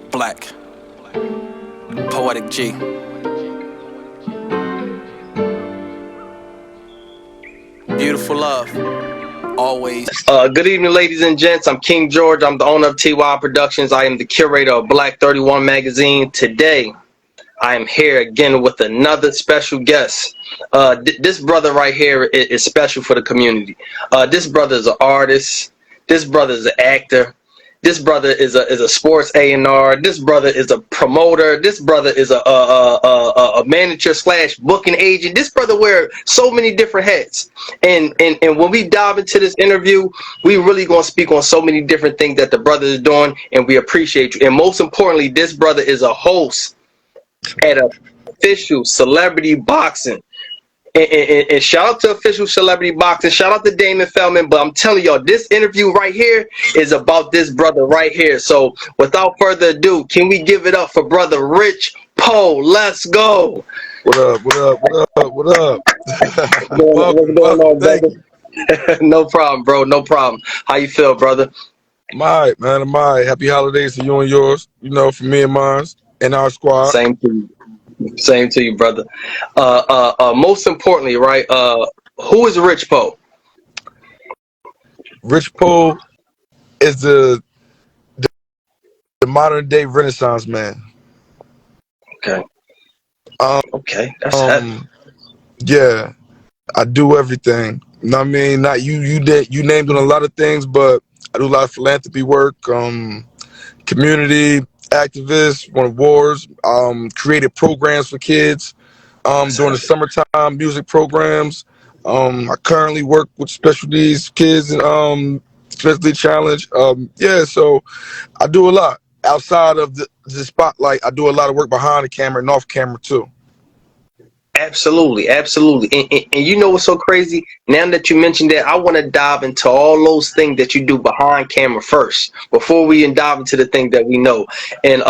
Black, Poetic G. Beautiful love, always. Good evening, ladies and gents. I'm King George. I'm the owner of T.Y.I Productions. I am the curator of Black 31 magazine. Today, I am here again with another special guest. This brother right here is special for the community. This brother is an artist. This brother is an actor. This brother is a sports A&R. This brother is a promoter. This brother is a manager slash booking agent. This brother wears so many different hats. And when we dive into this interview, we really gonna speak on so many different things that the brother is doing, and we appreciate you. And most importantly, this brother is a host at official celebrity boxing. And shout out to official celebrity boxing. Shout out to Damon Feldman. But I'm telling y'all, this interview right here is about this brother right here. So without further ado, can we give it up for brother Rich Poe? Let's go. What up? What up? What up? What up? What's going on, brother? No problem, bro. No problem. How you feel, brother? I'm all right, man. I'm all right. Happy holidays to you and yours. You know, for me and mine and our squad. Same to you. Same to you, brother. Most importantly, right? Who is Rich Poe? Rich Poe is the modern day Renaissance man. Okay. Okay, that's heavy. Yeah, I do everything. You know what I mean? Not you. You named on a lot of things, but I do a lot of philanthropy work. Community activist, won awards, created programs for kids during the summertime, music programs. I currently work with special needs kids and specially challenged. Yeah, so I do a lot outside of the spotlight. I do a lot of work behind the camera and off camera too. Absolutely, absolutely. And you know what's so crazy? Now that you mentioned that, I want to dive into all those things that you do behind camera first, before we dive into the things that we know. And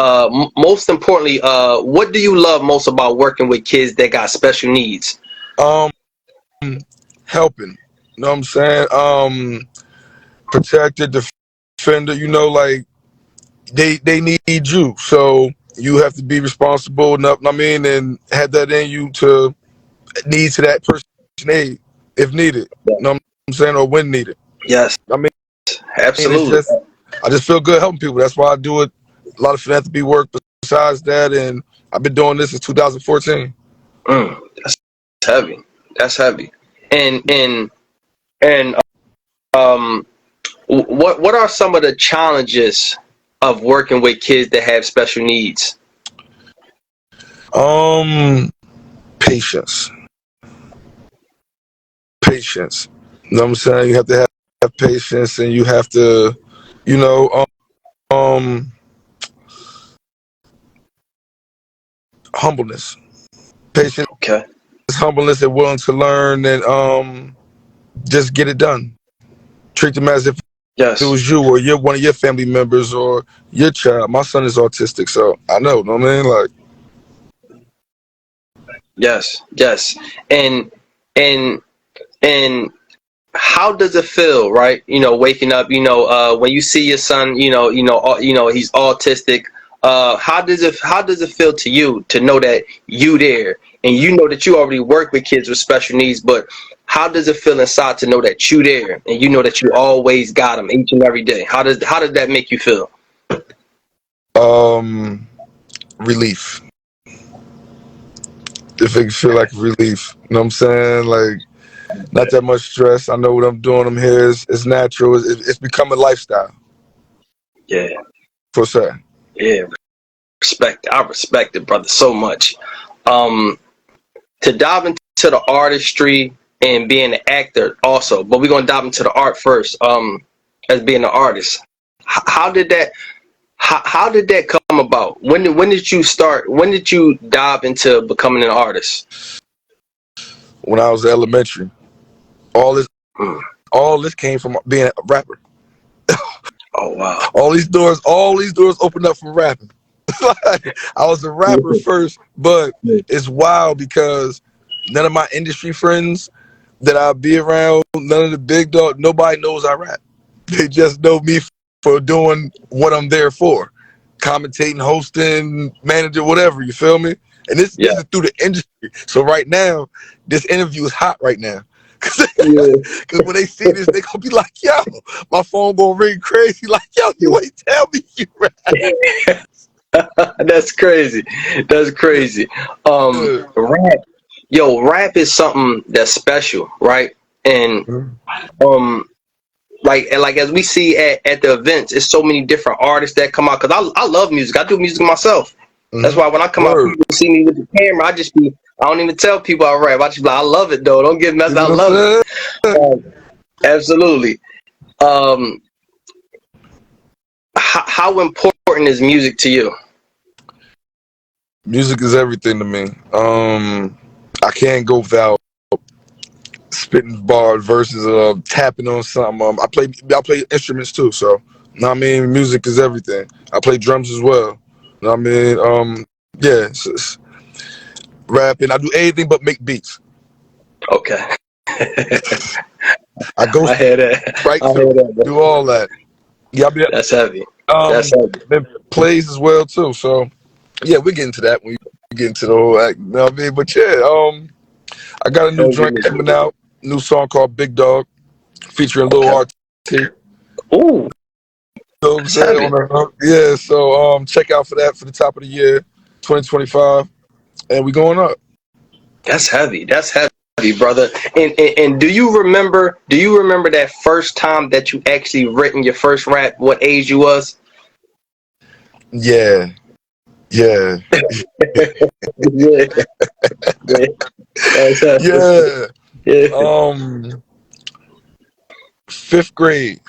most importantly, what do you love most about working with kids that got special needs? Helping. You know what I'm saying? Protector, defender. You know, like they need you, so you have to be responsible enough. I mean, and have that in you to need to that person aid if needed. You know what I'm saying, or when needed. Yes, I mean, absolutely. I just feel good helping people. That's why I do it. A lot of philanthropy work besides that, and I've been doing this since 2014. That's heavy. That's heavy. And what are some of the challenges of working with kids that have special needs? Patience. Patience. You know what I'm saying? You have to have patience, and you have to, you know, humbleness. Patience, Okay. humbleness, and willing to learn, and just get it done. Treat them as if Yes. it was you or you're one of your family members or your child. My son is autistic, so I know what I mean? Like, Yes. Yes. And and how does it feel, right? You know, waking up, when you see your son, he's autistic. How does it feel to you to know that you there, and you know that you already work with kids with special needs, but how does it feel inside to know that you there, and you know that you always got them each and every day? How does that make you feel? relief. If it feel like relief. You know what I'm saying? Like, not that much stress. I know what I'm doing. I'm here. It's natural. It's become a lifestyle, Yeah. for sure. Yeah. I respect it, brother, so much. To dive into the artistry and being an actor also, but we're gonna dive into the art first. As being an artist, how did that come about? When did you start? When did you dive into becoming an artist? When I was elementary, all this came from being a rapper. Oh wow. All these doors opened up from rapping. I was a rapper first, but it's wild because none of my industry friends that I be around, none of the big dog, nobody knows I rap. They just know me for doing what I'm there for, commentating, hosting, manager, whatever. You feel me? And this Yeah. is through the industry. So right now, this interview is hot right now. Yeah. Because when they see this, they gonna be like, "Yo, my phone gonna ring crazy." Like, "Yo, you ain't tell me you rap." That's crazy. That's crazy. Yeah. Rap. Yo, rap is something that's special, right? And um, like as we see at the events, it's so many different artists that come out. Cause I love music. I do music myself. That's Mm-hmm. why when I come out, Word. people see me with the camera. I don't even tell people I rap. I just be like, I love it though. Don't get You messed. I know what love it. I'm saying? Absolutely. Um, how important is music to you? Music is everything to me. I can't go without spitting bars versus tapping on something. I play instruments too, so you know what I mean, music is everything. I play drums as well. You know what I mean? Yeah, it's rapping. I do anything but make beats. Okay. I go I hear that. right I to hear it, that, bro. do all that. Yeah, That's heavy. That's heavy. then plays as well too. So yeah, we get into that when we get into the whole act. You know what I mean? But yeah, I got a new Heavy joint music. coming out, new song called Big Dog, featuring Lil Okay. RT. You Ooh, know what I'm that's saying? heavy. Yeah, so check out for that for the top of the year, 2025, and we going up. That's heavy. That's heavy, brother. And do you remember? Do you remember that first time that you actually written your first rap? What age you was? Yeah, yeah, Yeah, yeah. That's heavy. yeah. Yeah. Um, fifth grade,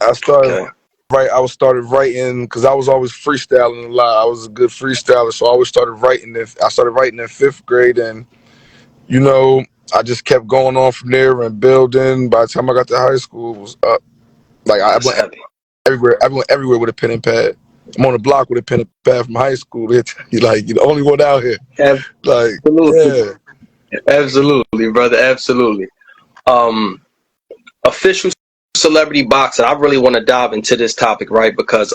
I started Okay. started writing because I was always freestyling a lot. I was a good freestyler, so I always started writing. I started writing in fifth grade, and you know, I just kept going on from there and building. By the time I got to high school, it was up. Like I That's went heavy. everywhere. I went everywhere with a pen and pad. I'm on the block with a pen and pad from high school. They tell you like you're the only one out here. Like, Absolutely. yeah, Absolutely, brother. Absolutely. Um, official celebrity boxing. I really want to dive into this topic, right? Because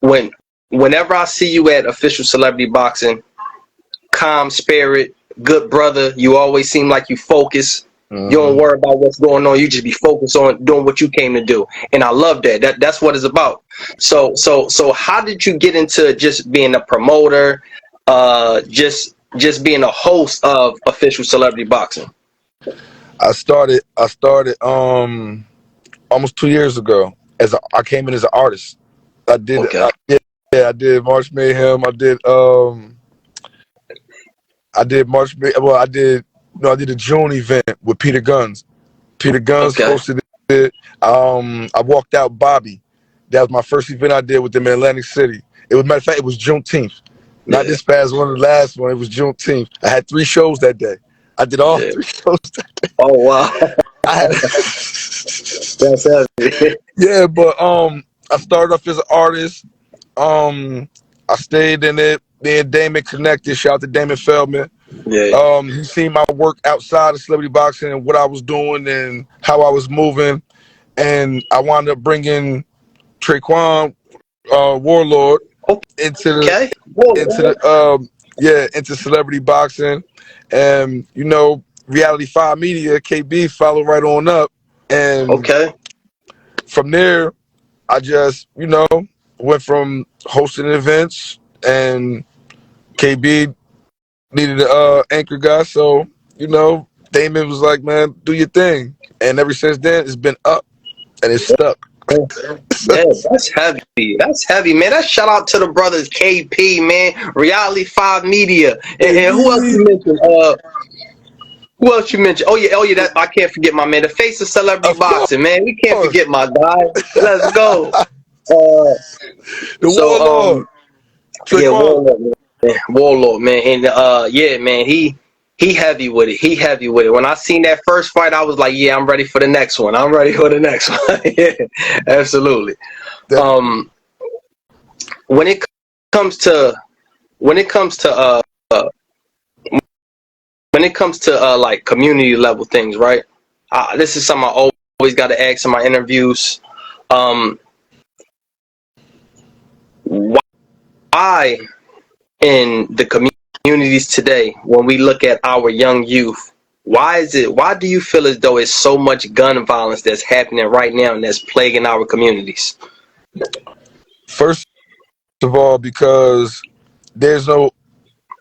when whenever I see you at official celebrity boxing, calm spirit, good brother. You always seem like you focus. You don't hmm worry about what's going on. You just be focused on doing what you came to do, and I love that. That's what it's about. So, how did you get into just being a promoter, just being a host of official celebrity boxing? I started almost 2 years ago I came in as an artist. I did Okay. yeah, I did March Mayhem. I did March May. Well, I did no, I did a June event with Peter Guns. Peter Guns Okay. hosted it. I walked out Bobby. That was my first event I did with them in Atlantic City. It was, matter of fact, it was Juneteenth. Not Yeah. this past one, the last one. It was Juneteenth. I had 3 shows that day. I did all Yeah. 3 shows that day. Oh wow. I had That's heavy. yeah, but I started off as an artist. I stayed in it. Me and Damon connected. Shout out to Damon Feldman. Yeah. He seen my work outside of celebrity boxing and what I was doing and how I was moving, and I wound up bringing Traquan Warlord into the Okay. Whoa. into the into celebrity boxing, and Reality 5 Media KB followed right on up, and Okay. from there I just went from hosting events, and KB needed an anchor guy, so Damon was like, "Man, do your thing," and ever since then it's been up and it's stuck. Yeah, that's heavy. That's heavy, man. That's shout out to the brothers KP, man. Reality 5 Media. And who else KB, you mentioned? Who else you mentioned? Oh yeah, that I can't forget my man. The face of celebrity of boxing, man. We can't course, forget my guy. Let's go. Uh the so Warlord, yeah, Traquan. Warlord, man. And yeah, man, he heavy with it. He heavy with it. When I seen that first fight, I was like, yeah, I'm ready for the next one. I'm ready for the next one. Yeah, absolutely. That Um when it comes to when it comes to uh when it comes to like community level things, right? This is something I always got to ask in my interviews. Um, Why in the communities today, when we look at our young youth, why do you feel as though it's so much gun violence that's happening right now and that's plaguing our communities? First of all, because there's no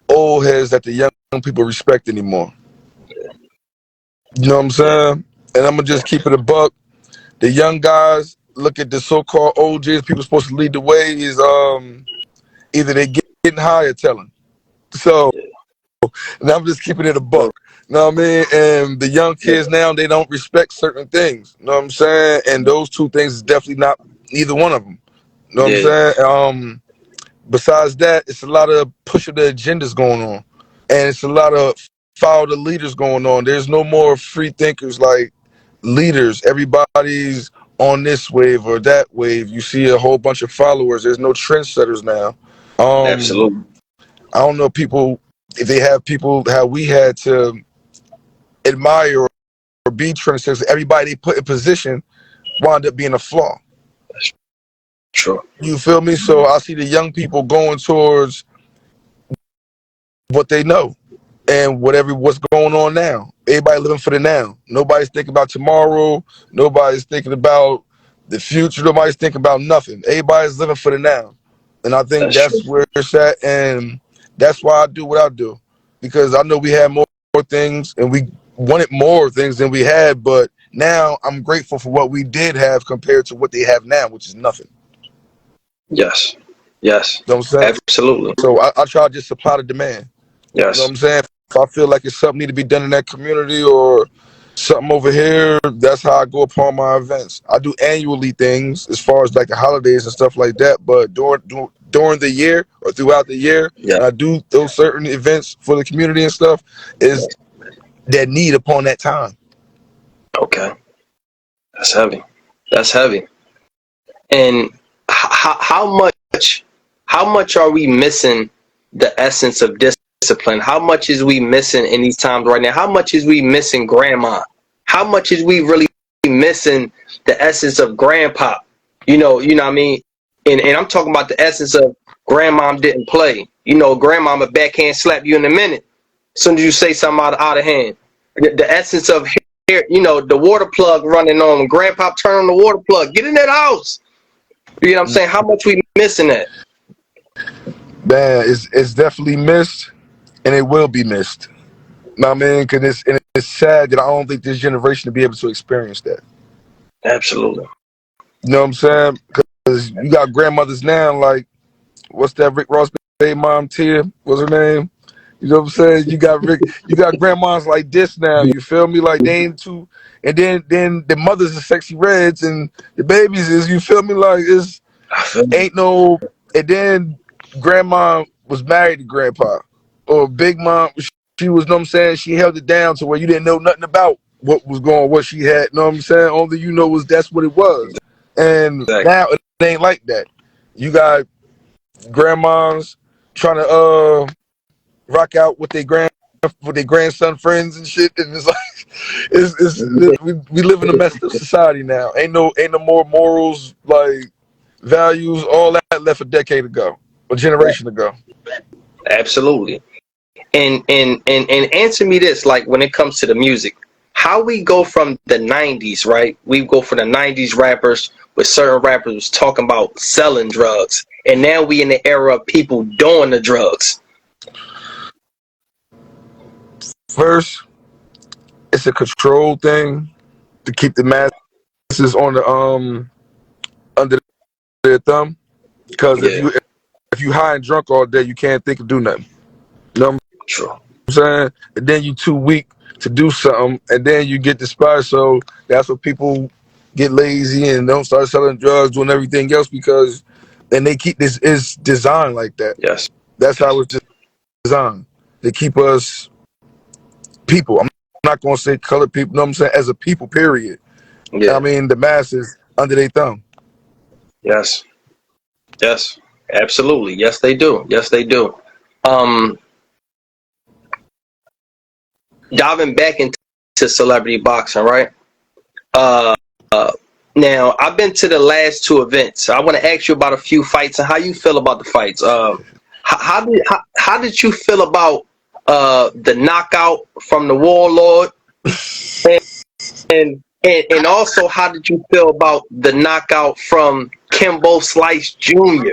old heads that the young people respect anymore. You know what I'm Yeah, saying? And I'm gonna just keep it a buck. The young guys look at the so-called OGs, people supposed to lead the way, is either they getting high or telling. So and I'm just keeping it a true. buck. You know what I mean? And the young Yeah, kids now, they don't respect certain things. You know what I'm saying? And those two things is definitely not either one of them. You know what I'm yeah, saying? Besides that, it's a lot of push of the agendas going on, and it's a lot of follow the leaders going on. There's no more free thinkers like leaders. Everybody's on this wave or that wave. You see a whole bunch of followers. There's no trendsetters now. Um, absolutely. I don't know people if they have people how we had to admire or be trendsetters. Everybody they put in position wound up being a flaw. That's true. You feel me? So I see the young people going towards what they know and what's going on now. Everybody living for the now. Nobody's thinking about tomorrow. Nobody's thinking about the future. Nobody's thinking about nothing. Everybody's living for the now. And I think That's true. that's where it's at. And that's why I do what I do. Because I know we had more things and we wanted more things than we had. But now I'm grateful for what we did have compared to what they have now, which is nothing. Yes. Yes. You know what I'm saying? Absolutely. So I try to just supply the demand. You know what Yes. I'm saying? If I feel like it's something need to be done in that community or something over here, that's how I go upon my events. I do annually things as far as like the holidays and stuff like that, but during the year or throughout the year, Yeah. when I do those certain events for the community and stuff, is that need upon that time. Okay. That's heavy. That's heavy. And how much are we missing the essence of discipline? How much is we missing in these times right now? How much is we missing grandma? How much is we really missing the essence of grandpa? You know what I mean? And I'm talking about the essence of grandmom didn't play. Grandmama backhand slap you in a minute. As soon as you say something out of hand. The essence of hair, the water plug running on. When grandpa turn on the water plug, get in that house. You know what I'm saying? How much we missing that? Man, it's definitely missed and it will be missed. You know what I mean? Because it's sad that I don't think this generation will be able to experience that. Absolutely. You know what I'm saying? Because you got grandmothers now, like, what's that Rick Ross baby mom, Tia? What's her name? You know what I'm saying? You got grandmas like this now. You feel me? Like they ain't too, and then the mothers are sexy reds, and the babies is, you feel me? Like it's I feel you. ain't no, and then grandma was married to grandpa, or big mom. She was, know what I'm saying? She held it down to where you didn't know nothing about what was going, what she had. Know what I'm saying? Only you know was that's what it was. And Exactly. now it ain't like that. You got grandmas trying to rock out with their grandson friends and shit, and it's like we live in a messed up society now. Ain't no more morals, like values, all that left a decade ago, a generation ago. Absolutely. And answer me this, like when it comes to the music, how we go from the 90s, right? We go from the 90s rappers with certain rappers talking about selling drugs, and now we in the era of people doing the drugs. First, it's a control thing to keep the masses on the under their thumb. Because Yeah, if you high and drunk all day, you can't think of do nothing. You know what true. I'm saying? And then you too weak to do something, and then you get despised. So that's what people get lazy and don't start selling drugs, doing everything else because, and they keep this is designed like that. Yes, That's how yes, it's designed. They keep us people. I'm not gonna say colored people. You know what I'm saying? As a people, period. I yeah, mean the masses under their thumb. yes, yes, absolutely. Yes, they do. Yes, they do. Um, Diving back into celebrity boxing, right? Uh, Now, I've been to the last two events. I want to ask you about a few fights and how you feel about the fights. How did you feel about the knockout from the Warlord, and also how did you feel about the knockout from Kimbo Slice Jr.?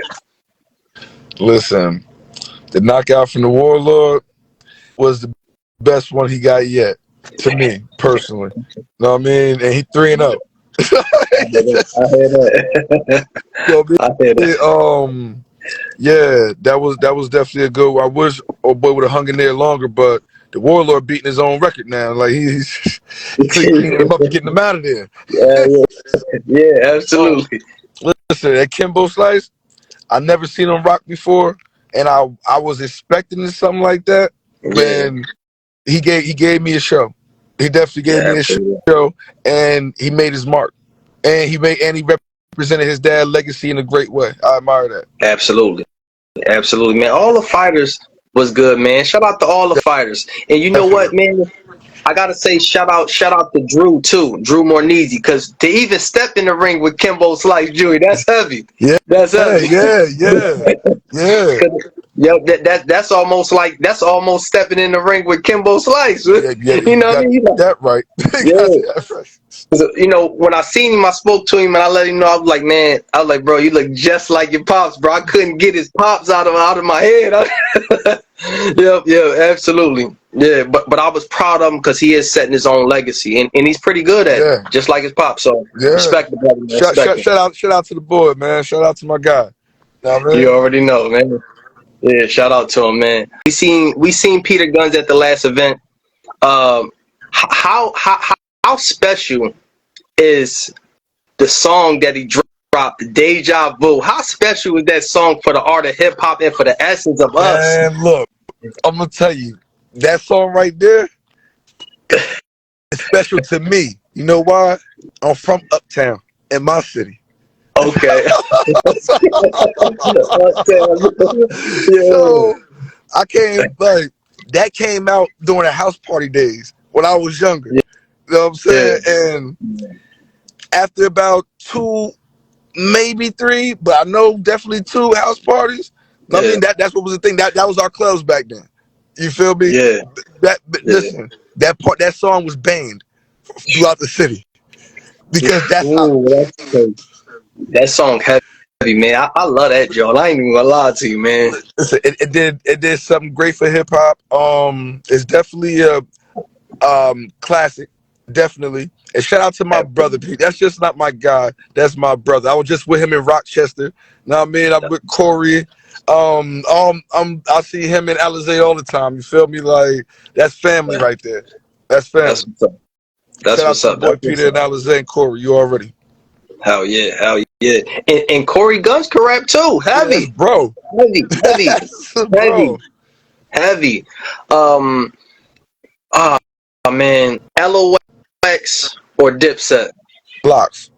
Listen, the knockout from the Warlord was the best one he got yet, to me personally. Know what I mean? And he 3-0. I hear that. So I hear me, that. yeah, that was definitely a good one. I wish old boy would have hung in there longer, but the Warlord beating his own record now. Like he's cleaning him up and getting him out of there. Yeah, yeah, Um, absolutely. listen, at Kimbo Slice, I never seen him rock before, and I was expecting something like that. Yeah, Man, he gave me a show. He definitely gave yeah, me a absolutely. show, and he made his mark, and he represented his dad's legacy in a great way. I admire that. Absolutely. Absolutely, man. All the fighters was good, man. Shout out to all the fighters. And you know what, Definitely. man? I gotta say shout out to Drew too, Drew Morneezy, because to even step in the ring with Kimbo Slice Jr., that's heavy. Yeah, That's heavy. yeah. 'Cause, yo, that's almost stepping in the ring with Kimbo Slice. Yeah, You you know what I got mean? that right. You got Yeah. that right. You know, when I seen him, I spoke to him and I let him know. I was like, man, I was like, bro, you look just like your pops, bro. I couldn't get his pops out of my head. Yeah, absolutely. Yeah, but I was proud of him because he is setting his own legacy and he's pretty good at it, Yeah, just like his pops. So yeah. respect the brother, man. Respect him. Shout out to the boy, man. Shout out to my guy. Know what I You mean? already know, man. Yeah, shout out to him, man. We seen Peter Guns at the last event. Um, how special is the song that he dropped, Deja Vu? How special is that song for the art of hip hop and for the essence of us? Man, look, I'm gonna tell you, that song right there is special to me. You know why? I'm from Uptown in my city. Okay. Yeah, So I came like that came out during the house party days when I was younger. You know what I'm yeah, saying? And after about two, maybe three, but I know definitely two house parties. I yeah, mean that's what was the thing. That was our clubs back then. You feel me? yeah, yeah. Listen, that song was banned throughout the city because that's how. Ooh, that's crazy. That song heavy, man. I love that, Joe. I ain't even gonna lie to you, man. Listen, it did something great for hip hop. It's definitely a classic, definitely. And shout out to my brother Pete. That's just not my guy. That's my brother. I was just with him in Rochester. Know what I mean? I'm with Corey. I see him in Alizé all the time. You feel me? Like that's family right there. That's That's family. what's up. That's Shout out what's to the up. boy That's what's Peter up. and Alizé and Corey. You already. Hell yeah. And Corey Guns can rap too. Yeah, that's Heavy, bro. heavy, That's heavy, bro. heavy. Um, ah, man, L.O.X. or Dipset? Blocks.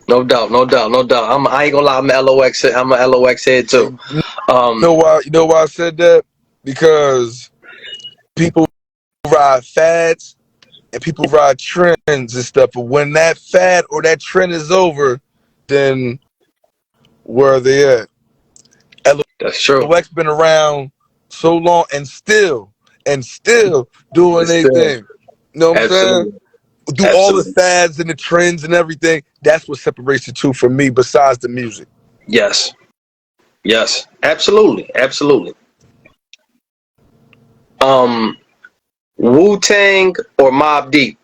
No doubt, no doubt, no doubt. I ain't gonna lie, I'm an LOX. I'm an LOX head too. And you Um, know why? You know why I said that? Because people ride fads and people ride trends and stuff. But when that fad or that trend is over, then where are they at? that's true. LOX been around so long and still doing It's their still thing. You know what I'm saying? absolutely, Do all the absolutely. fads and the trends and everything. That's what separates the two from me, besides the music. Yes, yes, absolutely, absolutely. Um, Wu Tang or Mob Deep?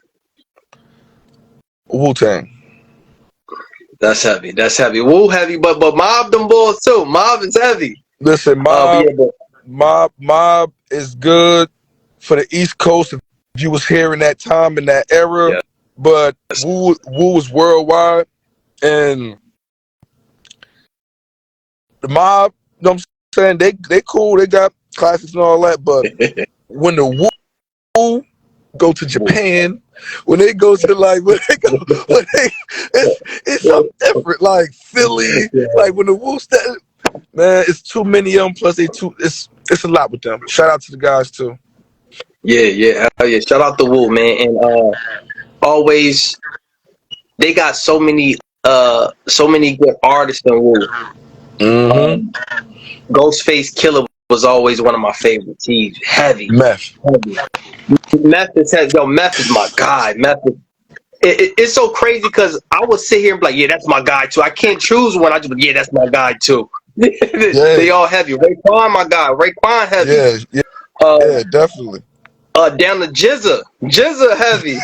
Wu Tang. That's heavy. That's heavy. Wu heavy, but Mob them boys too. Mob is heavy. Listen, But Mob, yeah, but Mob is good for the East Coast if you was here in that time in that era, yes, but Wu was worldwide, and the Mob, you know what I'm saying? They cool, they got classics and all that, but when the Wu go to Japan, when they go to like when they it's something different. Like Philly, like when the Wu step, man, it's too many of them. Plus, it's a lot with them. Shout out to the guys too. yeah, hell yeah. Shout out to Wu, man, and always they got so many good artists in Wu. Mm-hmm. Ghostface Killer was always one of my favorites. He's heavy, Meth. heavy. Meth is my guy. It's so crazy because I would sit here and be like, yeah, that's my guy too. I can't choose one. I just yeah, that's my guy too. Yeah, They all heavy. Raekwon, my guy. Raekwon heavy. yeah, yeah, Uh, yeah, definitely. down to Jizza heavy.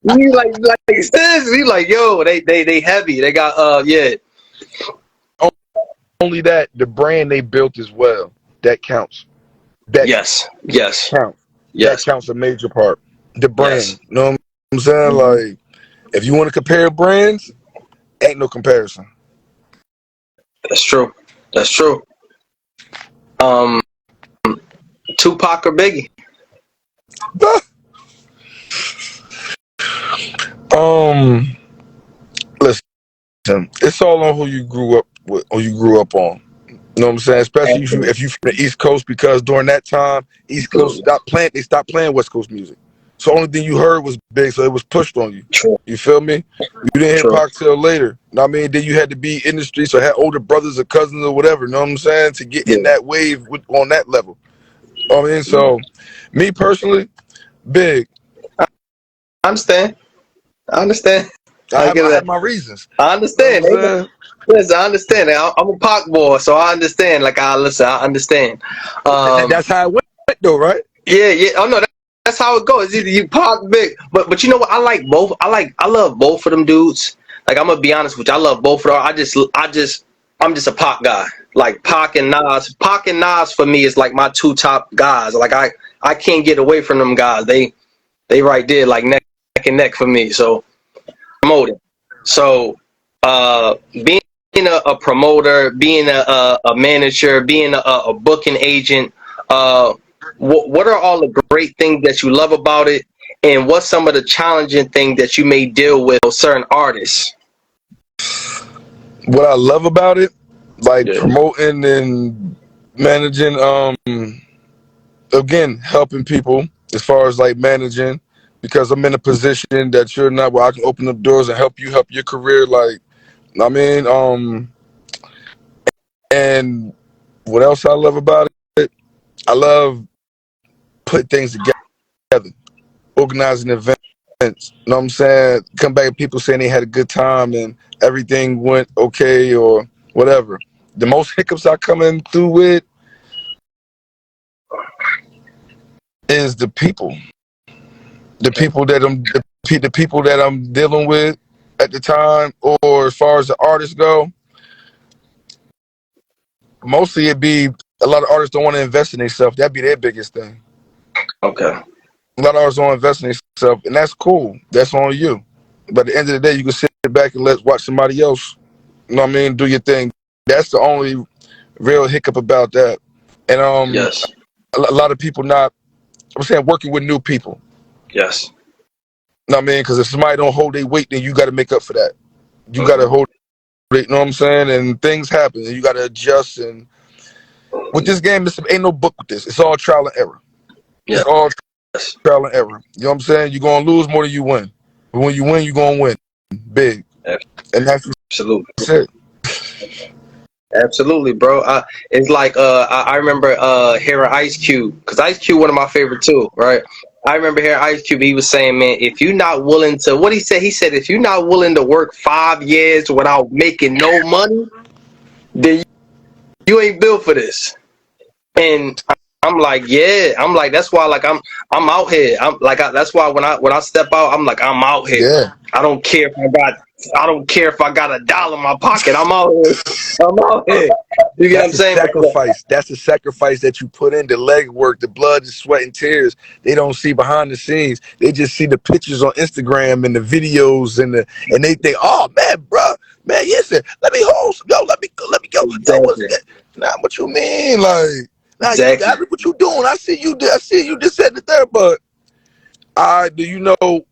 He like seriously, he like yo, they heavy. They got yeah. Only that the brand they built as well that counts. That Yes, yes, counts. That yes, counts a major part. The yes. brand. You know what I'm saying? Like, if you want to compare brands, ain't no comparison. That's true. That's true. Um, Tupac or Biggie? um, listen, it's all on who you grew up with, or you grew up on. You know what I'm saying? Especially Absolutely. if you from the East Coast, because during that time, East Coast Absolutely. stopped playing. They stopped playing West Coast music. So the only thing you heard was big, so it was pushed on you. True. You feel me? You didn't hear True. Pac till later. You know what I mean? Then you had to be in the streets or had older brothers or cousins or whatever. You know what I'm saying? To get in Yeah. that wave on that level. You know what I mean? Yeah. So, me personally, big. I understand. I understand. I I have get I have that. my reasons. I You know what I'm understand. saying? Listen, I understand. I'm a Pac boy, so I understand. Like I listen, I understand. That's how it went though, right? Yeah, yeah. Oh no, that's how it goes. It's either you Pac big, but you know what? I like both. I love both of them dudes. Like I'm gonna be honest with you, I love both of them. I'm just a Pac guy. Like Pac and Nas. Pac and Nas for me is like my two top guys. Like I can't get away from them guys. They right there like neck and neck for me. So promoting. So being a promoter, being a manager, being a booking agent, what are all the great things that you love about it, and what's some of the challenging things that you may deal with certain artists? What I love about it, like Yeah. promoting and managing, again, helping people as far as like managing, because I'm in a position that you're not, where I can open up doors and help you help your career. Like, I mean, and what else I love about it? I love putting things together, organizing events. You know what I'm saying? Come back, people saying they had a good time and everything went okay or whatever. The most hiccups I come in through with is the people. The people that I'm dealing with at the time, or as far as the artists go, mostly it'd be a lot of artists don't want to invest in themselves. That'd be their biggest thing. Okay. A lot of artists don't invest in themselves, and that's cool. That's on you. But at the end of the day, you can sit back and let's watch somebody else. You know what I mean? Do your thing. That's the only real hiccup about that. And Yes. a lot of people not. I'm saying working with new people. Yes. You know what I mean? Because if somebody don't hold their weight, then you got to make up for that. You got to Hmm. hold. You know what I'm saying? And things happen, and you got to adjust. And with this game, ain't no book with this. It's all trial and error. It's Yes. all trial and error. You know what I'm saying? You're gonna lose more than you win. But when you win, you're gonna win big. And that's Absolutely. it. Absolutely, bro. It's like I remember hearing Ice Cube, because Ice Cube one of my favorite too, right? I remember hearing Ice Cube. He was saying, "Man, if you're not willing to, what he said, if you're not willing to work 5 years without making no money, then you ain't built for this." And I'm like, yeah, I'm like, that's why, like, I'm out here. I'm like, that's why when I step out, I'm like, I'm out here. Yeah. I don't care if I don't care if I got $1 in my pocket. I'm out here. I'm out here. You get what I'm That's a saying? sacrifice. That's a sacrifice that you put in, the leg work, the blood, the sweat, and tears. They don't see behind the scenes. They just see the pictures on Instagram and the videos and they think, oh man, bro, man, yes, let me hold some, yo, let me go. Yo, what's Exactly. that? Nah, what you mean? Like, nah, you Exactly. got it. What you doing? I see you. I see you just said the third, but do you know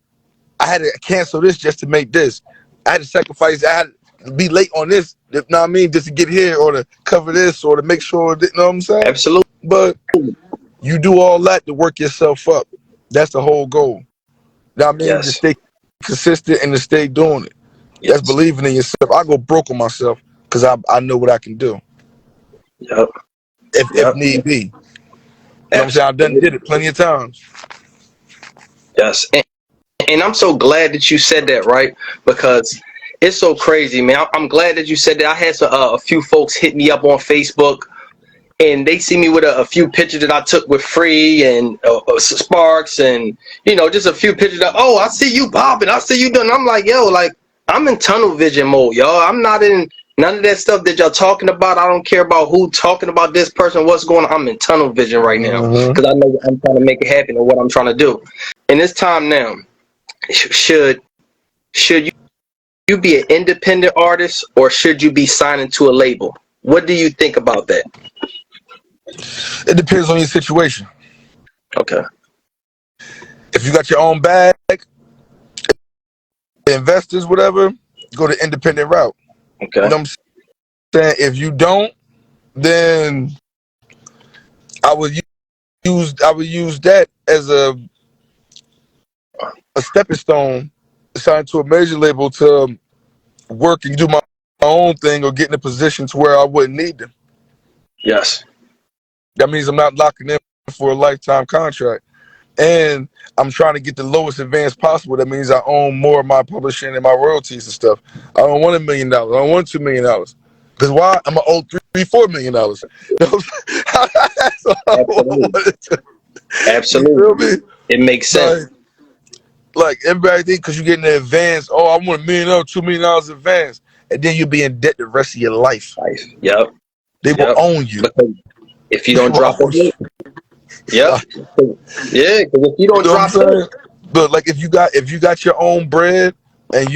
I had to cancel this just to make this. I had to sacrifice. I had to be late on this. You know what I mean? Just to get here or to cover this or to make sure. That, you know what I'm saying? Absolutely. But you do all that to work yourself up. That's the whole goal. You know what I mean? To Yes. stay consistent and to stay doing it. That's Yes. believing in yourself. I go broke on myself because I know what I can do Yep. if Yep. need be. You know what I'm saying? I've did Absolutely. it plenty of times. Yes. And I'm so glad that you said that, right? Because it's so crazy, man. I'm glad that you said that. I had a few folks hit me up on Facebook, and they see me with a few pictures that I took with Free and Sparks, and just a few pictures that, oh, I see you popping, I see you doing. I'm like, yo, like, I'm in tunnel vision mode, y'all. I'm not in none of that stuff that y'all talking about. I don't care about who talking about this person, what's going on. I'm in tunnel vision right now Mm-hmm. because I know I'm trying to make it happen and what I'm trying to do. And it's time now. Should you be an independent artist, or should you be signing to a label? What do you think about that? It depends on your situation. Okay. If you got your own bag, investors, whatever, go the independent route. You Okay. know what I'm saying? If you don't, then I would use that as a stepping stone, sign to a major label to work and do my own thing or get in a position to where I wouldn't need them. Yes. That means I'm not locking in for a lifetime contract. And I'm trying to get the lowest advance possible. That means I own more of my publishing and my royalties and stuff. I don't want $1 million. I don't want $2 million. Because why? I'm gonna owe $3-4 million. That's all I Absolutely. wanted to. You feel Absolutely. me? It makes sense. Like everybody think because you get in the advance, oh, I want $1 million, $2 million advance, and then you'll be in debt the rest of your life. Life. Yep. They will Yep. own you. Because if you They don't will drop a own hit, you. yep. Like, Yeah. Because if you you don't know what I'm drop it, saying? But like if you got your own bread and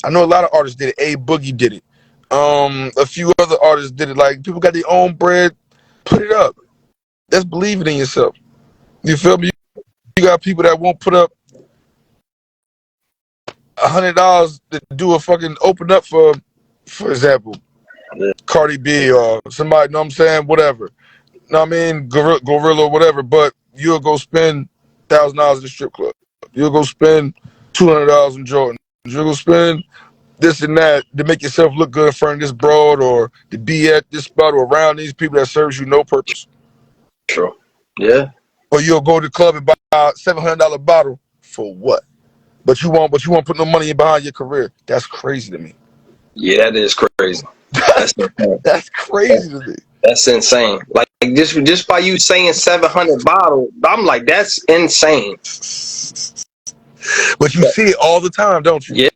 I know a lot of artists did it. A Boogie did it. A few other artists did it. Like people got their own bread, put it up. That's believing in yourself. You feel me? You got people that won't put up $100 to do a fucking open up for example, Cardi B or somebody. Know what I'm saying? Whatever. Know what I mean? Gorilla or whatever. But you'll go spend $1,000 at the strip club. You'll go spend $200 in Jordan. You'll go spend this and that to make yourself look good in front of this broad or to be at this spot or around these people that serves you no purpose. true. Yeah. Or you'll go to the club and buy a $700 bottle for what? But you won't put no money in behind your career. That's crazy to me. Yeah, that is crazy. That's insane. That's crazy to me. That's insane. Like just by you saying 700 bottles, I'm like, that's insane. But you see it all the time, don't you? Yeah.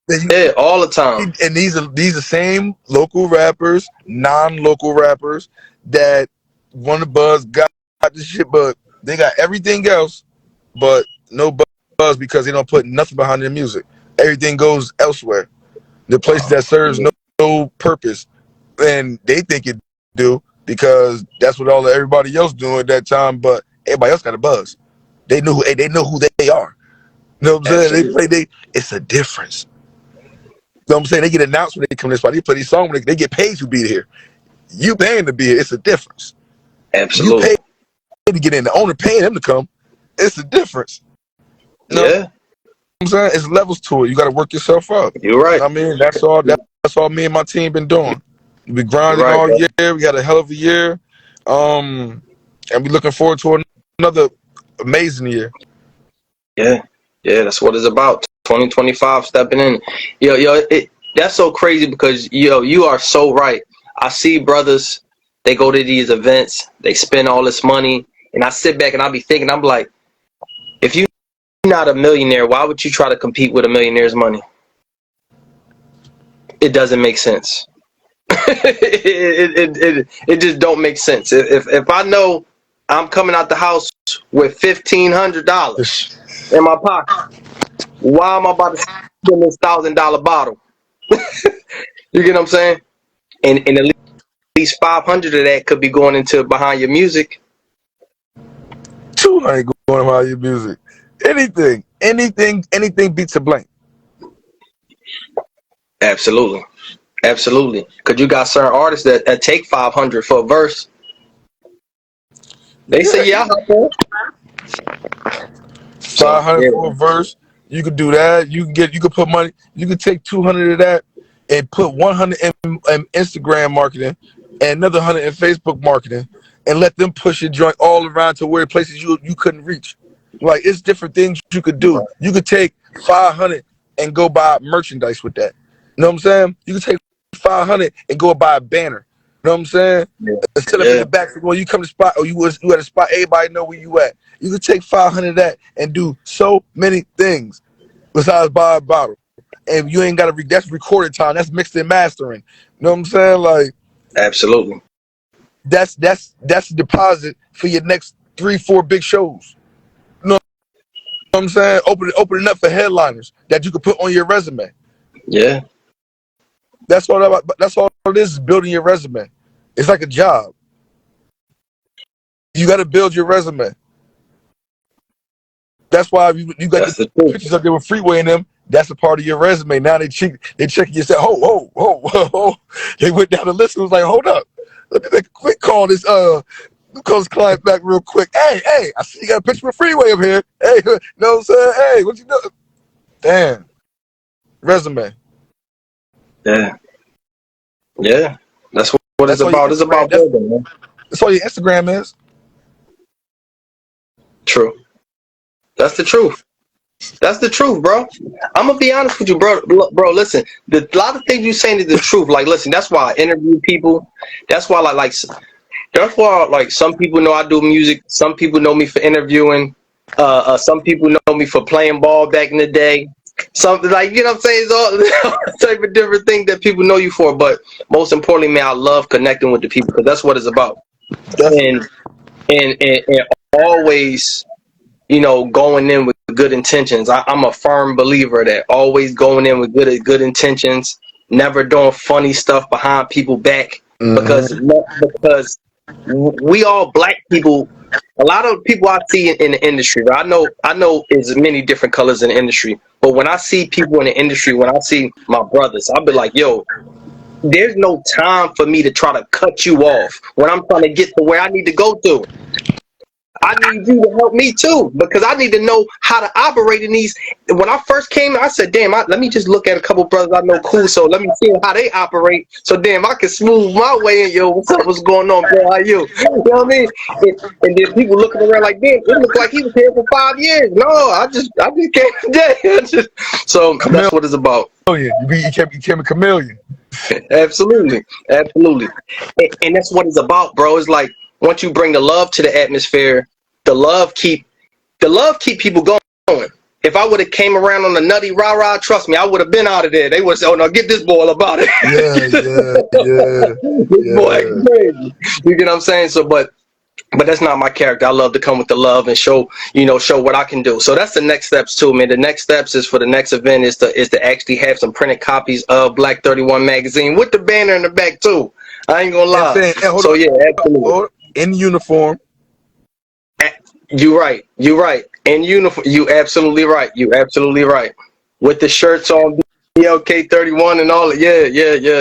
And Yeah. All the time. these are same local rappers, non-local rappers that won the buzz, got the shit, but they got everything else, but no buzz because they don't put nothing behind their music. Everything goes elsewhere. The places that serves no purpose, and they think it do because that's what everybody else doing at that time. But everybody else got a buzz. They know who they are. You know what I'm saying? They Absolutely. play. It's a difference. You know what I'm saying? They get announced when they come to this spot. They play these songs when they get paid to be here. You paying to be here. It's a difference. You pay Absolutely. to get in. The owner paying them to come. It's a difference. You know what Yeah. I'm saying? It's levels to it. You got to work yourself up. You're right. I mean, that's all me and my team been doing. We been You're grinding right, all brother. year. We had a hell of a year. And we looking forward to another amazing year. Yeah. Yeah. That's what it's about. 2025 stepping in. That's so crazy because you are so right. I see brothers, they go to these events, they spend all this money, and I sit back and I be thinking, I'm like, if you're not a millionaire, why would you try to compete with a millionaire's money? It doesn't make sense. it just don't make sense. If I know I'm coming out the house with $1,500 in my pocket, why am I about to spend this $1,000 bottle? You get what I'm saying? And at least 500 of that could be going into behind your music. 200 going about your music. Anything beats a blank. Absolutely, absolutely. Because you got certain artists that take 500 for a verse. They say, Yeah, yeah, I hop on. So 500 yeah, for a verse. You could do that. You could put money. You could take 200 of that and put 100 in Instagram marketing and another 100 in Facebook marketing, and let them push your joint all around to where places you couldn't reach. Like, it's different things you could do. You could take 500 and go buy merchandise with that. You know what I'm saying? You could take 500 and go buy a banner. You know what I'm saying? Yeah. Instead of in Yeah. the back, when you come to spot, or you at a spot, everybody know where you at. You could take 500 of that and do so many things besides buy a bottle. And you ain't got to. That's recorded time. That's mixed and mastering. You know what I'm saying? Like, Absolutely. that's a deposit for your next 3-4 big shows. You know what I'm saying? Opening up for headliners that you could put on your resume. Yeah. That's all it is building your resume. It's like a job. You got to build your resume. That's why you got That's the the truth. pictures up there with Freeway in them. That's a part of your resume. Now they checking you. Say, oh. They went down the list and was like, hold up. Let me make a quick call this client back real quick. Hey, I see you got a picture with Freeway up here. Hey, you know what I'm saying? Hey, what you doing? Damn. Resume. Yeah. Yeah. That's what it's That's all your about. It's Instagram. about building, man. That's all your Instagram is. True. That's the truth. That's the truth, bro. I'm gonna be honest with you, bro. Bro, listen. A lot of things you saying is the truth. Like, listen. That's why I interview people. That's why, that's why, like, some people know I do music. Some people know me for interviewing. Some people know me for playing ball back in the day. Something like, you know what I'm saying? It's all type of different thing that people know you for. But most importantly, man, I love connecting with the people because that's what it's about. Definitely. And always, going in with good intentions. I'm a firm believer of that. Always going in with good intentions, never doing funny stuff behind people back because Mm-hmm. because we all black people. A lot of people I see in the industry, I know is many different colors in the industry, but when I see people in the industry, when I see my brothers, I'll be like, yo, there's no time for me to try to cut you off when I'm trying to get to where I need to go to. I need you to help me too because I need to know how to operate in these. When I first came, I said, "Damn, let me just look at a couple brothers I know cool. So let me see how they operate. So damn, I can smooth my way in. Yo, what's up? What's going on, bro? How you? You know what I mean? And then people looking around like, damn, it looked like he was here for 5 years. No, I just came today. So that's what it's about. You became a chameleon. Absolutely, absolutely, and that's what it's about, bro. It's like once you bring the love to the atmosphere, the love keep people going. If I would have came around on the nutty rah-rah, trust me, I would have been out of there. They would say, "Oh no, get this boy about it." This boy acting crazy. You get what I'm saying? So, but that's not my character. I love to come with the love and show what I can do. So that's the next steps too, man. The next steps is for the next event is to actually have some printed copies of Black 31 magazine with the banner in the back too. I ain't gonna lie. So yeah, absolutely. In uniform. You're right. In uniform. You absolutely right. With the shirts on, B.L.K. 31 and all. Yeah.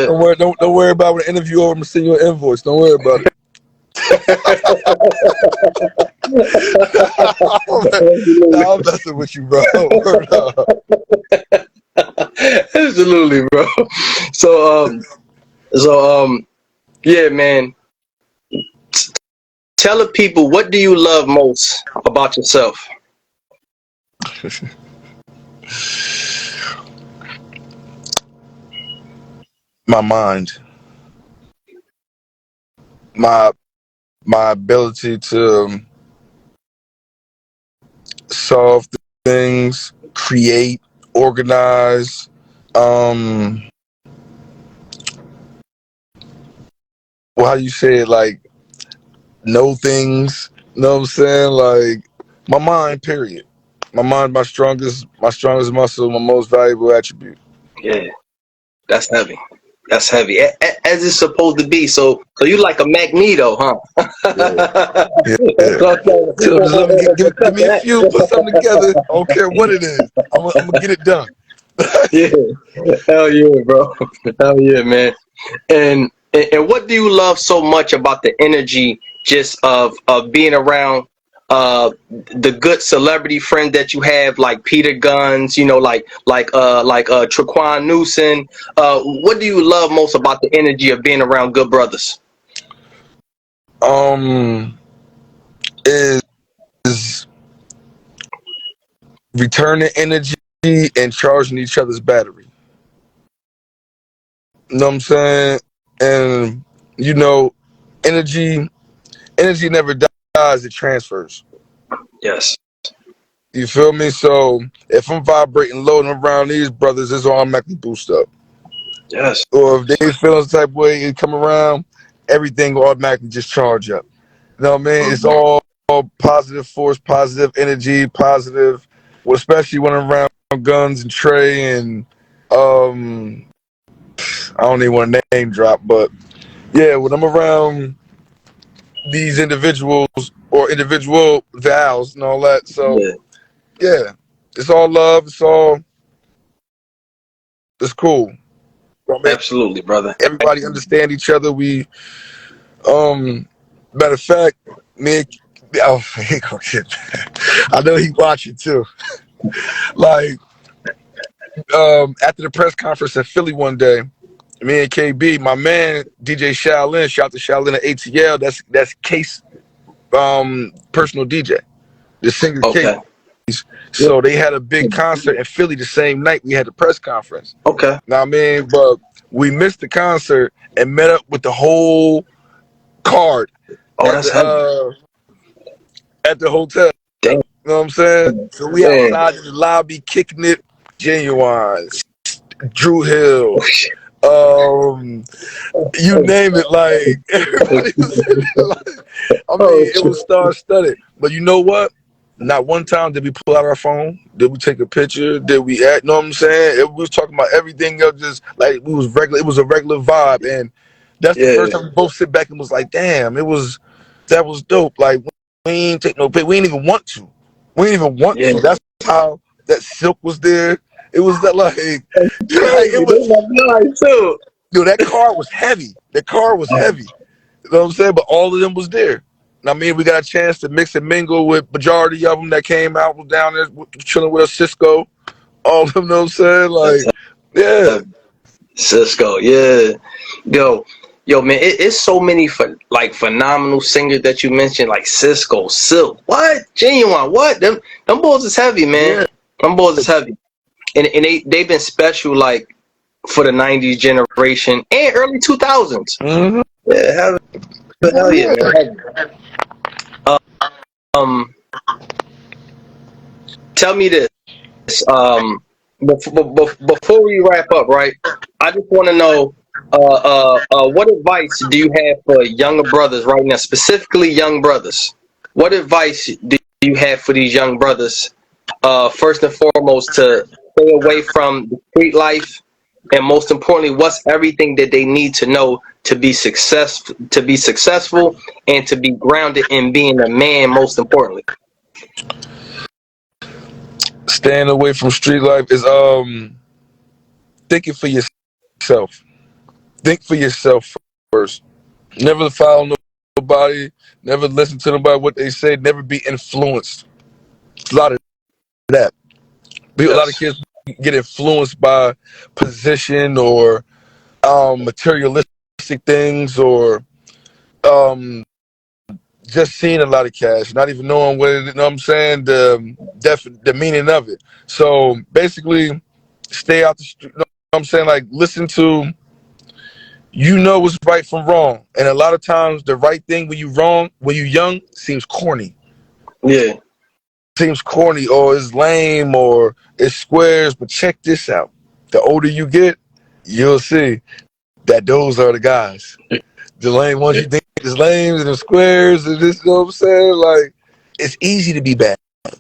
Don't worry about when the interview over. I'm gonna send you an invoice. Don't worry about it. I'm messing with you, bro. Absolutely, bro. So yeah, man. Tell the people, what do you love most about yourself? My mind. My ability to solve things, create, organize, how you say it, like, know things. You know what I'm saying? Like, my mind, period. My mind, my strongest muscle, my most valuable attribute. Yeah, that's heavy. That's heavy, as it's supposed to be. So you like a Magneto, huh? Yeah. So just let me give me a few, put something together. I don't care what it is. I'm gonna get it done. Yeah, hell yeah, bro. Hell yeah, man. And what do you love so much about the energy just of being around the good celebrity friend that you have, like Peter Guns, you know, like Traquan Newson. What do you love most about the energy of being around good brothers? Um, is returning energy and charging each other's battery. You know what I'm saying? And you know, energy energy never dies, it transfers. Yes. You feel me? So if I'm vibrating low and I'm around these brothers, it's automatically boost up. Yes. Or if they feel some type of way and come around, everything will automatically just charge up. You know what I mean? It's all positive force, positive energy, positive. Well, especially when I'm around Guns and Trey and um, I don't even want to name drop, but yeah, when I'm around these individuals or individual vows and all that, so Yeah. yeah, it's all love. It's cool. I mean, Absolutely, brother. everybody understand each other. We matter of fact, me and oh, he gonna get I know he watching too. Like, after the press conference in Philly one day, me and KB, my man DJ Shaolin, shout out to Shaolin at ATL. That's Case, personal DJ, the singer Case. Okay. Yeah. So they had a big concert in Philly the same night we had the press conference. Okay. Now I mean, but we missed the concert and met up with the whole card Oh, at that's heavy. the hotel. Damn. You know what I'm saying? So we Man. outside in the lobby kicking it. Genuine, Drew Hill, um, you name it. Like everybody was. Like, I Oh, mean, it was star studded. But you know what? Not one time did we pull out our phone. Did we take a picture? Did we act? Know what I'm saying? We was talking about everything else. Just like we was regular. It was a regular vibe, and that's the yeah. first time we both sit back and was like, "Damn, that was dope." Like we ain't take no pic. We ain't even want to. We ain't even want Yeah. to. That's how that Silk was there. It was that like, Crazy. it That's was. my guy too. Dude, that car was heavy. That car was heavy. You know what I'm saying? But all of them was there. And I mean, we got a chance to mix and mingle with majority of them that came out, was down there chilling with us, Cisco. All of them, you know what I'm saying? That's Like, yeah. Cisco. Yeah. Yo, man, it's so many phenomenal singers that you mentioned, like Cisco, Silk. What? Genuine. What? Them boys is heavy, man. Yeah. Them boys is heavy. And they've been special like for the '90s generation and early 2000s. Mm-hmm. Yeah, hell yeah, Yeah. man. Um, tell me this. Before we wrap up, right? I just want to know, what advice do you have for younger brothers right now, specifically young brothers? What advice do you have for these young brothers? First and foremost, to stay away from the street life, and most importantly, what's everything that they need to know to be successful, and to be grounded in being a man. Most importantly. Staying away from street life is thinking for yourself. Think for yourself first. Never follow nobody. Never listen to nobody what they say. Never be influenced. It's a lot of that. A lot of Yes. kids get influenced by position or materialistic things or um, just seeing a lot of cash, not even knowing what it, you know what I'm saying, the meaning of it. So basically, stay out the street. You know what I'm saying? Like, listen to, what's right from wrong. And a lot of times, the right thing when you young, seems corny. Yeah. Seems corny or is lame or it's squares, but check this out. The older you get, you'll see that those are the guys. The lame ones you think is lame and the squares and this, you know what I'm saying? Like, it's easy to be bad. Yeah.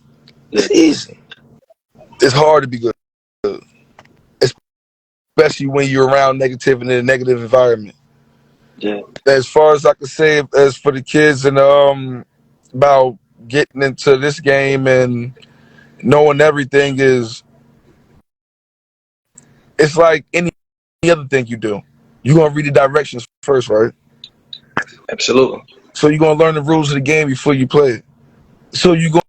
It's easy. It's hard to be good, especially when you're around negative and in a negative environment. Yeah. As far as I can say, as for the kids and about getting into this game and knowing everything is, it's like any other thing you do. You're gonna read the directions first, right? Absolutely. So you're gonna learn the rules of the game before you play it. So you're going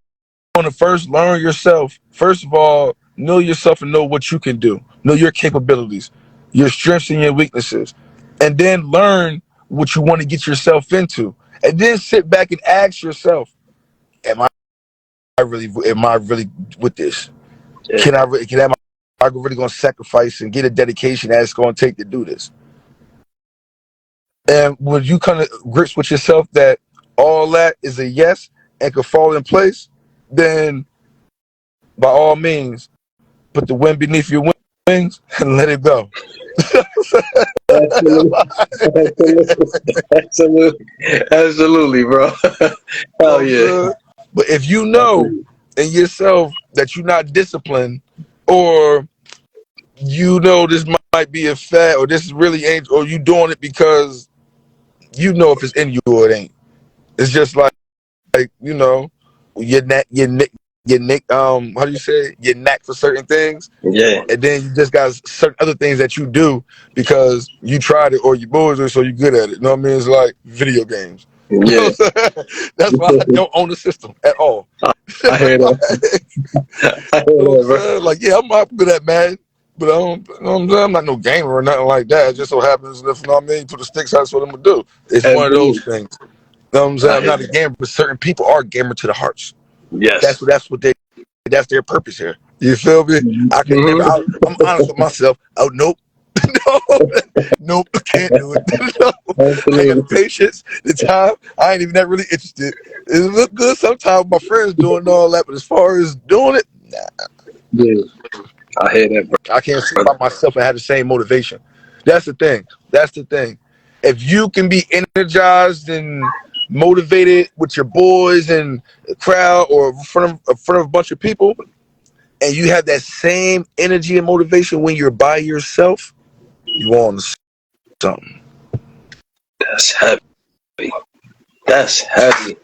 to first learn yourself. First of all, know yourself and know what you can do. Know your capabilities, your strengths and your weaknesses, and then learn what you want to get yourself into. And then sit back and ask yourself, am I really with this? Yeah. Am I really going to sacrifice and get a dedication that it's going to take to do this? And when you come to grips with yourself that all that is a yes and can fall in place, then by all means, put the wind beneath your wings and let it go. Absolutely. Absolutely. Absolutely, bro. You know Hell what I'm yeah. saying? But if you know Absolutely. in yourself that you're not disciplined, or you know this might be a fad, or this really ain't, or you doing it because you know if it's in you or it ain't. It's just like your neck, how do you say it? Your knack for certain things, Yeah. and then you just got certain other things that you do because you tried it or you boys it, so you're good at it. You know what I mean? It's like video games. You know Yeah. what I'm saying? That's why I don't own the system at all. I hear that. Like, I hear you know what I'm that, bro. saying? Like, yeah, I'm good at Madden, but I don't, you know what I'm saying? I'm not no gamer or nothing like that. It just so happens if, you know what I mean, put the sticks out, that's what I'm gonna do. It's one of those Absolutely. things. You know what I'm saying? I I'm hear not a that. gamer, but certain people are gamer to the hearts. Yes. That's their purpose here. You feel me? I can never. Mm-hmm. I'm honest with myself. Oh nope, no, nope, can't do it. No, I ain't got the Absolutely. patience, the time. I ain't even that really interested. It look good sometimes. My friends doing all that, but as far as doing it, Yeah. I hear that, I can't sit bro. by myself and have the same motivation. That's the thing. That's the thing. If you can be energized and motivated with your boys and the crowd or in front of a bunch of people, and you have that same energy and motivation when you're by yourself, you on something. That's heavy. That's heavy.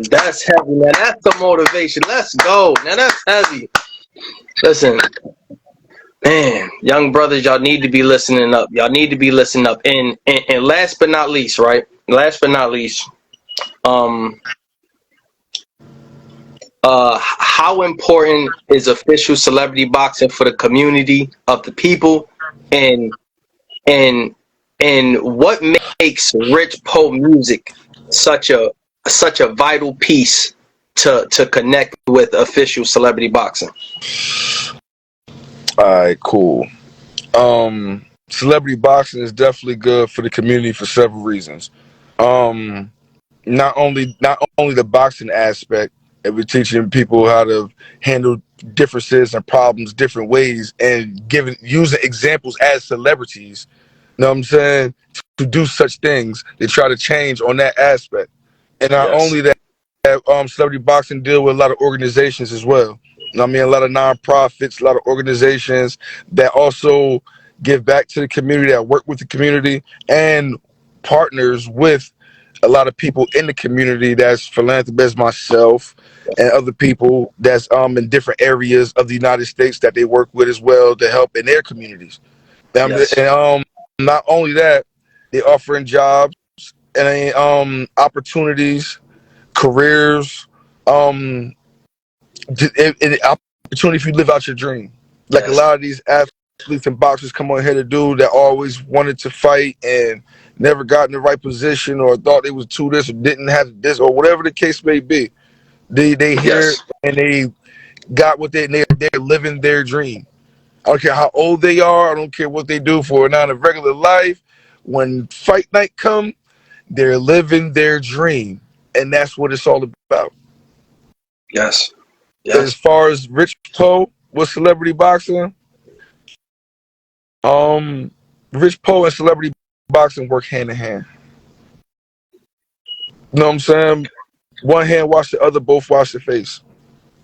That's heavy, man. That's the motivation. Let's go. Now that's heavy. Listen, man, young brothers, y'all need to be listening up. Y'all need to be listening up. And last but not least, right? Last but not least, um, how important is official celebrity boxing for the community of the people, and and and what makes Rich Poe music such a vital piece to connect with official celebrity boxing? All right, cool. Celebrity boxing is definitely good for the community for several reasons. Um, not only the boxing aspect, it was teaching people how to handle differences and problems different ways, and giving using examples as celebrities. You know what I'm saying? To do such things, they try to change on that aspect. And not Yes, only that, celebrity boxing deal with a lot of organizations as well. You know what I mean? A lot of nonprofits, a lot of organizations that also give back to the community, that work with the community, and partners with a lot of people in the community that's philanthropists, myself, and other people that's in different areas of the United States that they work with as well to help in their communities. yes, And not only that, they offering jobs and opportunities, careers, um, and opportunity if you live out your dream. Like a yes, lot of these athletes and boxers come on here to do that always wanted to fight and never got in the right position or thought they was too this or didn't have this or whatever the case may be. They hear yes, and they got what they're living their dream. I don't care how old they are. I don't care what they do for now in a regular life. When fight night come, they're living their dream, and that's what it's all about. yes, As yes. far as Rich Poe with celebrity boxing, um, Rich Poe and celebrity boxing work hand in hand. You know what I'm saying? One hand wash the other, both wash the face.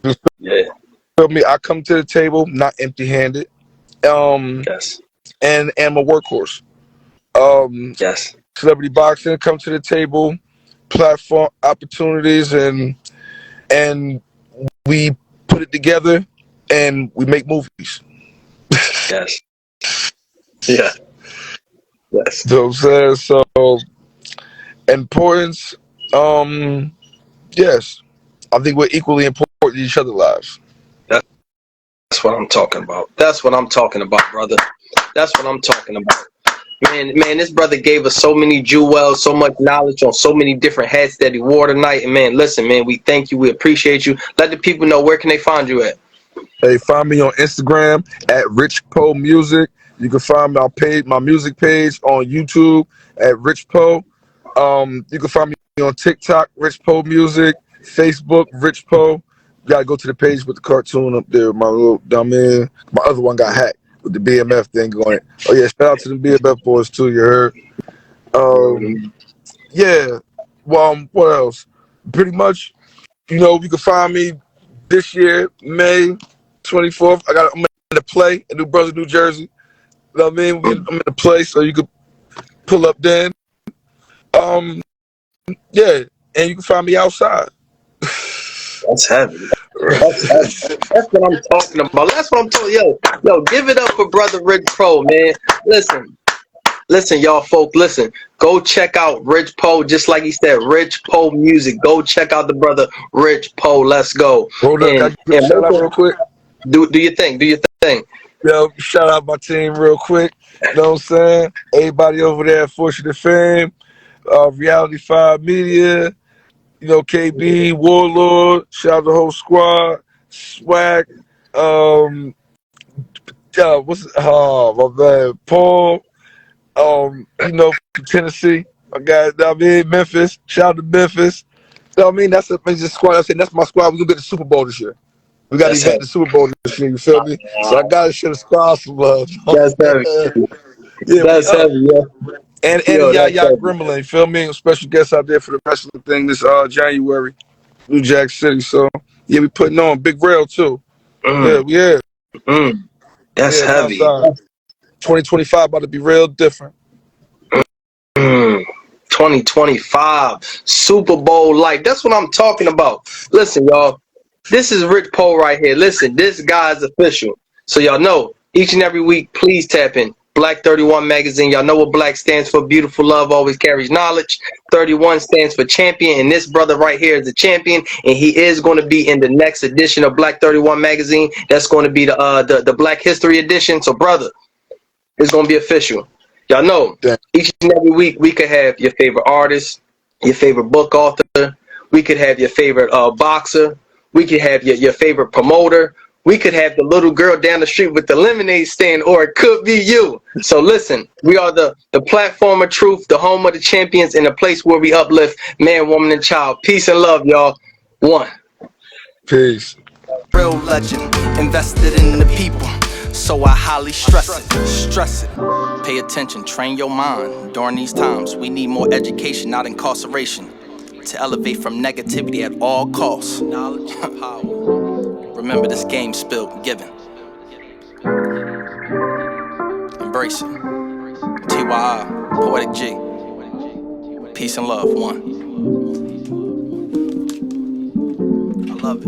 You Yeah, feel me? I come to the table not empty-handed, um, yes, and am a workhorse. Um, yes, Celebrity boxing come to the table, platform opportunities, and we put it together and we make movies. yes, yeah, yes, You know what I'm saying? So importance, um, yes. I think we're equally important to each other's lives. That's what I'm talking about. That's what I'm talking about, brother. That's what I'm talking about. Man, this brother gave us so many jewels, so much knowledge on so many different hats that he wore tonight. And man, listen, man, we thank you. We appreciate you. Let the people know, where can they find you at? Hey, find me on Instagram at Rich Poe Music. You can find my music page on YouTube at Rich Poe. You can find me on TikTok, Rich Poe Music, Facebook, Rich Poe. You gotta go to the page with the cartoon up there. My little dumb man. My other one got hacked with the BMF thing going. Oh yeah, shout out to the BMF boys too. You heard? Um, yeah. Well, what else? Pretty much, you can find me this year, May 24th. I'm in the play in New Brunswick, New Jersey. You know what I mean? I'm in the play, so you could pull up then. Um, yeah, and you can find me outside. That's heavy. That's heavy. That's what I'm talking about. That's what I'm talking. Yo, give it up for brother Rich Poe, man. Listen, y'all folk. Listen, go check out Rich Poe. Just like he said, Rich Poe Music. Go check out the brother Rich Poe. Let's go. Hold up, can I give a shout out real quick? Do your thing. Do your thing. Yo, shout out my team real quick. You know what I'm saying? Everybody over there at Fortune and Fame, Reality 5 Media, KB, Warlord, shout out the whole squad, Swag, my man, Paul, from Tennessee, my guy, Memphis, shout out to Memphis. You know what I mean? That's the squad. I'm saying that's my squad. We're gonna get the Super Bowl this year. We got to event the Super Bowl this year. You feel me? So I gotta show the squad some love. That's heavy. Yeah, that's heavy. Yeah. And Yaya Gremlin, you feel me? Special guest out there for the wrestling thing this January, New Jack City. So yeah, we putting on Big Rail too. Yeah. That's heavy. 2025 about to be real different. 2025 Super Bowl like. That's what I'm talking about. Listen, y'all. This is Rich Poe right here. Listen, this guy's official. So y'all know, each and every week, please tap in. Black 31 magazine. Y'all know what Black stands for. Beautiful love always carries knowledge. 31 stands for champion. And this brother right here is a champion. And he is going to be in the next edition of Black 31 magazine. That's going to be the Black History edition. So, brother, it's going to be official. Y'all know, each and every week, we could have your favorite artist, your favorite book author. We could have your favorite boxer. We could have your favorite promoter. We could have the little girl down the street with the lemonade stand, or it could be you. So listen, we are the platform of truth, the home of the champions, and the place where we uplift man, woman, and child. Peace and love, y'all. One. Peace. Real legend, invested in the people. So I highly stress it. Pay attention, train your mind. During these times, we need more education, not incarceration. To elevate from negativity at all costs. Knowledge and power. Remember, this game spilled, given. Embrace it. T.Y.I, Poetic G. Peace and love, one. I love it.